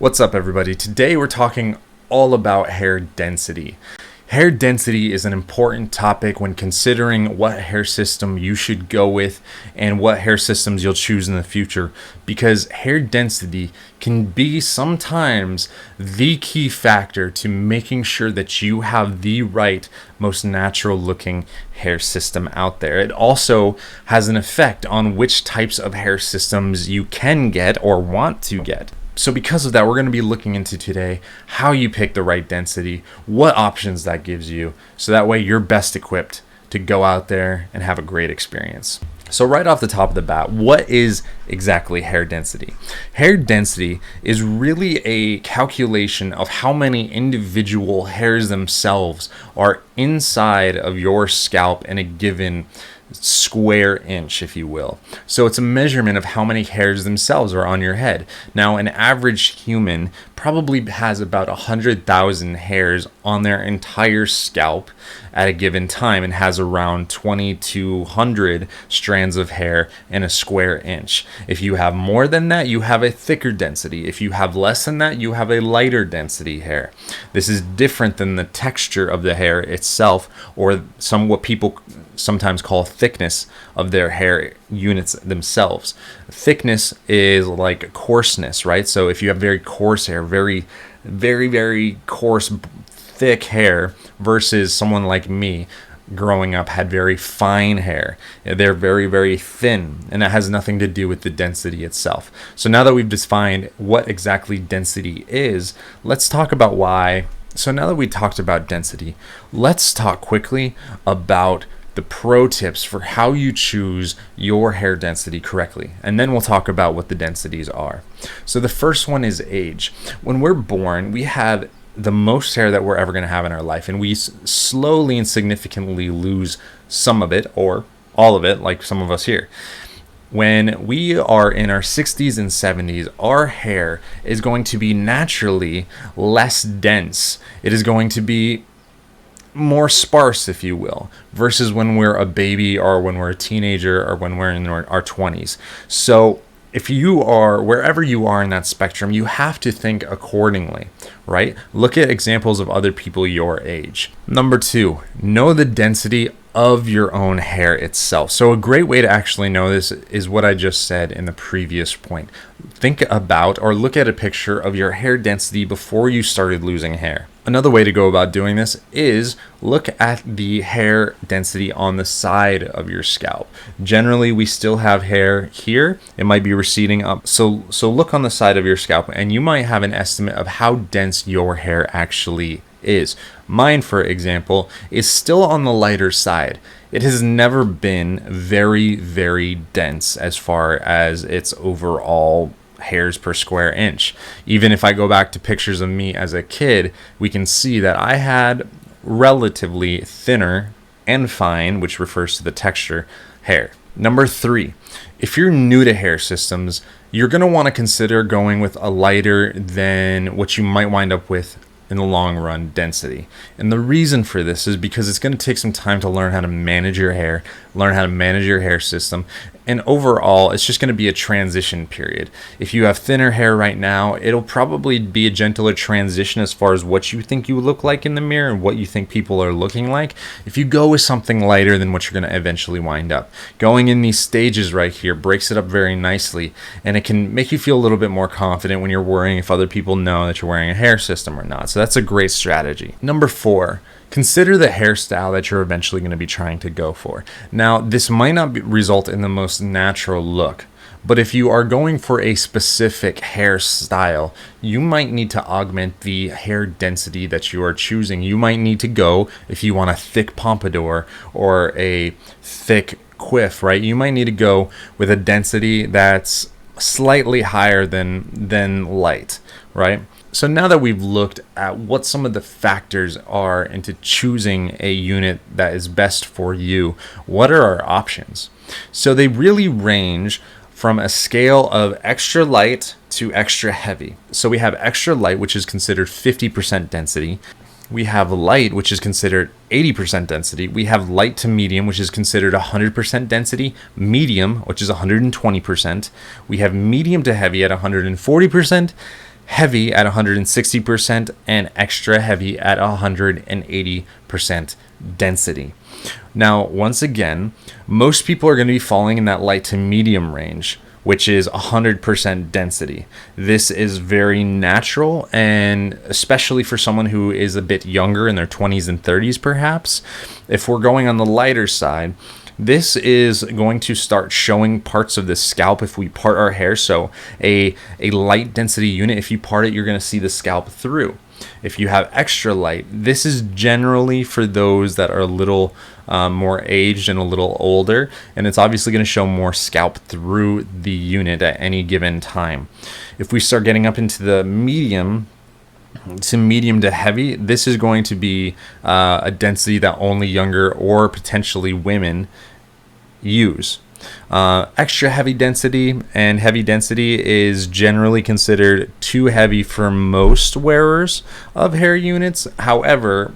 What's up, everybody? Today we're talking all about hair density. Hair density is an important topic when considering what hair system you should go with and what hair systems you'll choose in the future, because hair density can be sometimes the key factor to making sure that you have the right, most natural looking hair system out there. It also has an effect on which types of hair systems you can get or want to get. So because of that, we're going to be looking into today how you pick the right density, what options that gives you, so that way you're best equipped to go out there and have a great experience. So right off the top of the bat, what is exactly hair density? Hair density is really a calculation of how many individual hairs themselves are inside of your scalp in a given square inch, if you will. So it's a measurement of how many hairs themselves are on your head. Now, an average human probably has about 100,000 hairs on their entire scalp at a given time and has around 2,200 strands of hair in a square inch. If you have more than that, you have a thicker density. If you have less than that, you have a lighter density hair. This is different than the texture of the hair itself, or what people sometimes call thickness of their hair units themselves. Thickness is like coarseness, right? So if you have very coarse hair, very, very, very coarse, thick hair, versus someone like me growing up had very fine hair, they're very, very thin, and that has nothing to do with the density itself. So now that we've defined what exactly density is, let's talk about why. So now that we talked about density, let's talk quickly about the pro tips for how you choose your hair density correctly. And then we'll talk about what the densities are. So the first one is age. When we're born, we have the most hair that we're ever going to have in our life, and we slowly and significantly lose some of it or all of it, like some of us here. When we are in our 60s and 70s, our hair is going to be naturally less dense. It is going to be more sparse, if you will, versus when we're a baby or when we're a teenager or when we're in our 20s. So if you are, wherever you are in that spectrum, you have to think accordingly, right? Look at examples of other people your age. Number 2, know the density of your own hair itself. So a great way to actually know this is what I just said in the previous point. Think about or look at a picture of your hair density before you started losing hair. Another way to go about doing this is look at the hair density on the side of your scalp. Generally, we still have hair here. It might be receding up. So look on the side of your scalp, and you might have an estimate of how dense your hair actually is. Mine, for example, is still on the lighter side. It has never been very, very dense as far as its overall hairs per square inch. Even if I go back to pictures of me as a kid, we can see that I had relatively thinner and fine, which refers to the texture, hair. Number 3, if you're new to hair systems, you're going to want to consider going with a lighter than what you might wind up with in the long run density. And the reason for this is because it's going to take some time to learn how to manage your hair, learn how to manage your hair system, and overall it's just going to be a transition period. If you have thinner hair right now, it'll probably be a gentler transition as far as what you think you look like in the mirror and what you think people are looking like. If you go with something lighter than what you're going to eventually wind up, going in these stages right here breaks it up very nicely, and it can make you feel a little bit more confident when you're worrying if other people know that you're wearing a hair system or not. So that's a great strategy. Number 4, consider the hairstyle that you're eventually going to be trying to go for. Now, this might not result in the most natural look, but if you are going for a specific hairstyle, you might need to augment the hair density that you are choosing. You might need to go, if you want a thick pompadour or a thick quiff, right? You might need to go with a density that's slightly higher than light, right? So now that we've looked at what some of the factors are into choosing a unit that is best for you, what are our options? So they really range from a scale of extra light to extra heavy. So we have extra light, which is considered 50% density. We have light, which is considered 80% density. We have light to medium, which is considered 100% density. Medium, which is 120%. We have medium to heavy at 140%. heavy at 160%, and extra heavy at 180% density. Now, once again, most people are going to be falling in that light to medium range, which is 100% density. This is very natural, and especially for someone who is a bit younger, in their 20s and 30s perhaps. If we're going on the lighter side, this is going to start showing parts of the scalp if we part our hair. So a light density unit, if you part it, you're going to see the scalp through. If you have extra light, this is generally for those that are a little more aged and a little older, and it's obviously going to show more scalp through the unit at any given time. If we start getting up into the medium to heavy, this is going to be a density that only younger or potentially women use. Extra heavy density and heavy density is generally considered too heavy for most wearers of hair units. However,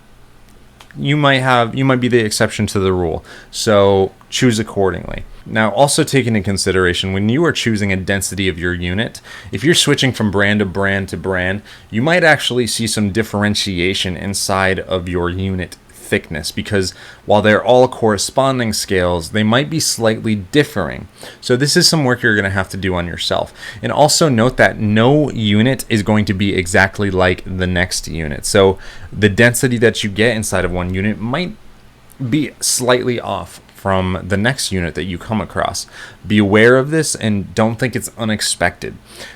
you might be the exception to the rule, so choose accordingly. Now, also take into consideration when you are choosing a density of your unit, if you're switching from brand to brand to brand, you might actually see some differentiation inside of your unit thickness, because while they're all corresponding scales, they might be slightly differing. So this is some work you're going to have to do on yourself. And also note that no unit is going to be exactly like the next unit. So the density that you get inside of one unit might be slightly off from the next unit that you come across. Be aware of this and don't think it's unexpected.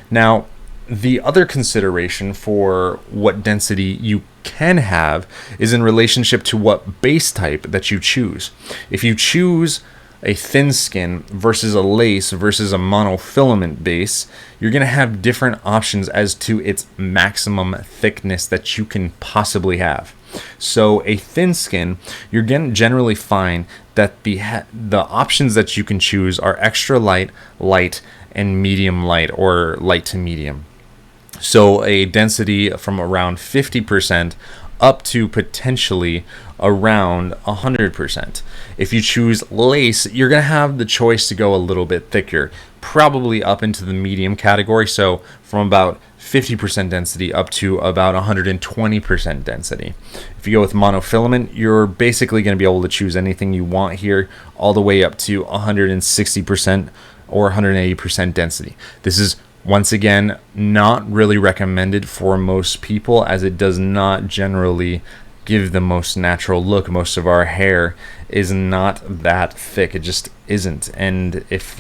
Now, the other consideration for what density you can have is in relationship to what base type that you choose. If you choose a thin skin versus a lace versus a monofilament base, you're going to have different options as to its maximum thickness that you can possibly have. So a thin skin, you're going to generally find that the options that you can choose are extra light, light, and medium light, or light to medium. So a density from around 50% up to potentially around 100%. If you choose lace, you're going to have the choice to go a little bit thicker, probably up into the medium category, so from about 50% density up to about 120% density. If you go with monofilament, you're basically going to be able to choose anything you want here, all the way up to 160% or 180% density. This is once again not really recommended for most people, as it does not generally give the most natural look. Most of our hair is not that thick. It just isn't. And if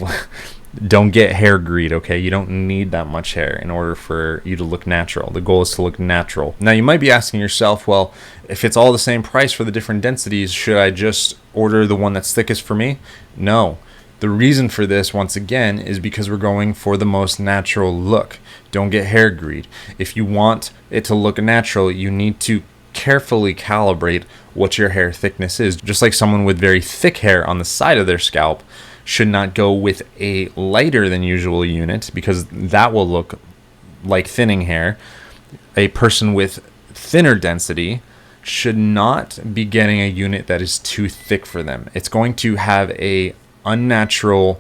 don't get hair greed, okay? You don't need that much hair in order for you to look natural. The goal is to look natural. Now, you might be asking yourself, well, if it's all the same price for the different densities, should I just order the one that's thickest for me? No. The reason for this, once again, is because we're going for the most natural look. Don't get hair greed. If you want it to look natural, you need to carefully calibrate what your hair thickness is. Just like someone with very thick hair on the side of their scalp should not go with a lighter than usual unit, because that will look like thinning hair. A person with thinner density should not be getting a unit that is too thick for them. It's going to have a unnatural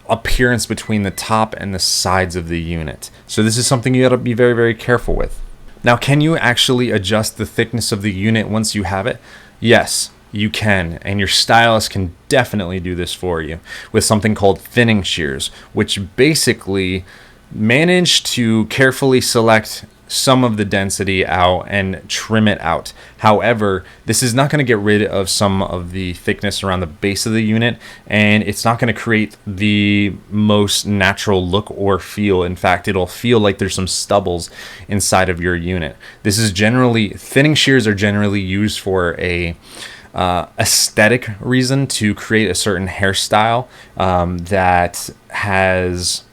appearance between the top and the sides of the unit. So this is something you got to be very, very careful with. Now, can you actually adjust the thickness of the unit once you have it? Yes, you can, and your stylist can definitely do this for you with something called thinning shears, which basically manage to carefully select some of the density out and trim it out. However, this is not going to get rid of some of the thickness around the base of the unit, and it's not going to create the most natural look or feel. In fact, it'll feel like there's some stubbles inside of your unit. This is generally, thinning shears are generally used for a aesthetic reason, to create a certain hairstyle that has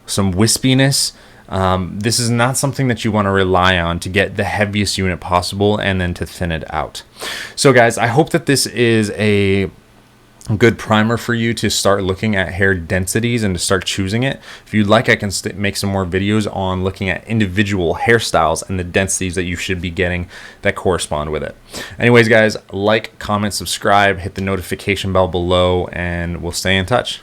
some wispiness. This is not something that you want to rely on to get the heaviest unit possible and then to thin it out. So guys, I hope that this is a good primer for you to start looking at hair densities and to start choosing it. If you'd like, I can make some more videos on looking at individual hairstyles and the densities that you should be getting that correspond with it. Anyways, guys, like, comment, subscribe, hit the notification bell below, and we'll stay in touch.